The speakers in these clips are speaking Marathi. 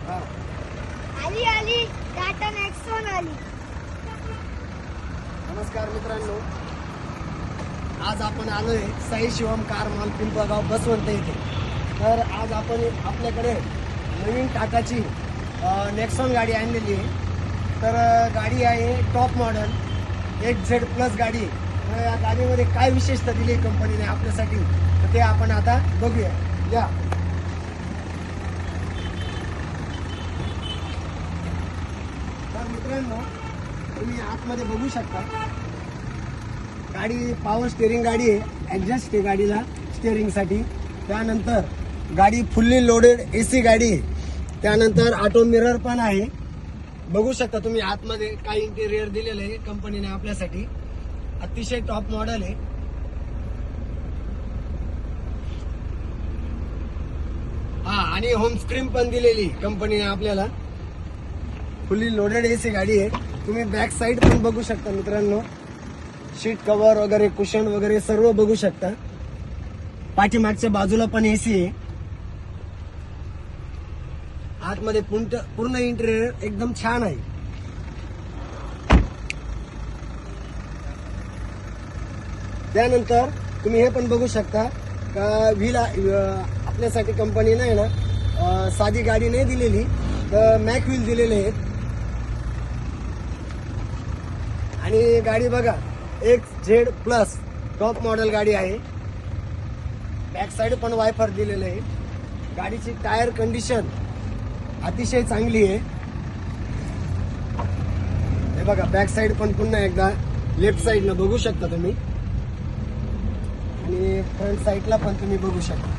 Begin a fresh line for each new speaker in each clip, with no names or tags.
हा.
आली आली टाटा नेक्सॉन आली.
नमस्कार मित्रांनो, आज आपण आलोय साई शिवम कार मॉल पिंपळगाव बसवंत येथे. तर आज आपण आपल्याकडे नवीन टाटाची नेक्सॉन गाडी आणलेली आहे. तर गाडी आहे टॉप मॉडेल XZ+ गाडी आहे. तर या गाडीमध्ये काय विशेषता दिली आहे कंपनीने आपल्यासाठी, तर ते आपण आता बघूया. या तर मित्रांनो, तुम्ही आतमध्ये बघू शकता. गाडी पॉवर स्टेअरिंग गाडी आहे, ॲडजस्ट आहे गाडीला स्टेअरिंगसाठी. त्यानंतर गाडी फुल्ली लोडेड AC गाडी आहे. त्यानंतर ऑटो मिरर पण आहे. बघू शकता तुम्ही आतमध्ये काय इंटेरियर दिलेलं आहे कंपनीने आपल्यासाठी. अतिशय टॉप मॉडेल आहे. हा, आणि होम स्क्रीन पण दिलेली कंपनीने आपल्याला. फुल्ली लोडेड AC गाडी आहे. तुम्ही बॅक साईड पण बघू शकता मित्रांनो. सीट कव्हर वगैरे, कुशन वगैरे सर्व बघू शकता. पाठीमागच्या बाजूला पण AC आहे. आतमध्ये पूर्ण इंटेरियर एकदम छान आहे. त्यानंतर तुम्ही हे पण बघू शकता का व्हील आपल्यासाठी कंपनीने आहे ना साधी गाडी नाही दिलेली, तर मॅक व्हील दिलेले आहेत. आणि गाडी बघा XZ+ टॉप मॉडेल गाडी आहे. बॅक साईड पण वायफर दिलेलं आहे. गाडीची टायर कंडिशन अतिशय चांगली आहे. हे बघा, बॅक साईड पण पुन्हा एकदा लेफ्ट साईडनं बघू शकता तुम्ही. आणि फ्रंट साईडला पण तुम्ही बघू शकता.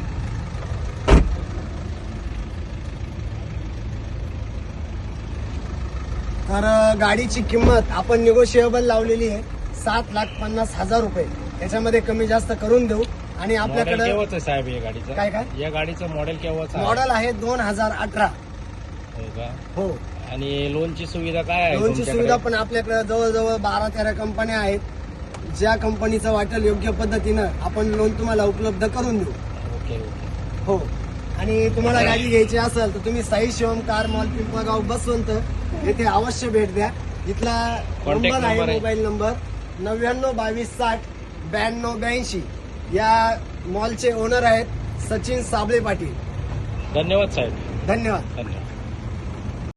तर गाडीची किंमत आपण निगोशिएबल लावलेली आहे 7,50,000 रुपये. त्याच्यामध्ये कमी जास्त करून देऊ. आणि आपल्याकडे
केव्हाच आहे साहेब या गाडीचं?
काय काय
या गाडीचं मॉडेल केव्हाच
मॉडेल आहे 2018. हो.
आणि लोनची सुविधा काय आहे?
लोनची सुविधा पण आपल्याकडे जवळजवळ 12-13 कंपन्या आहेत. ज्या कंपनीचं वाटेल योग्य पद्धतीनं आपण लोन तुम्हाला उपलब्ध करून देऊ.
ओके.
हो. आणि तुम्हाला गाडी घ्यायची असेल तर तुम्ही साई शिवम कार मॉल पिंपळगाव बसवंत येथे अवश्य भेट द्या. इथला
Contact
नंबर आहे,
number आहे.
Mobile number 9922609282. या मॉलचे ओनर आहेत सचिन साबळे पाटील.
धन्यवाद साहेब.
धन्यवाद.
धन्यवाद.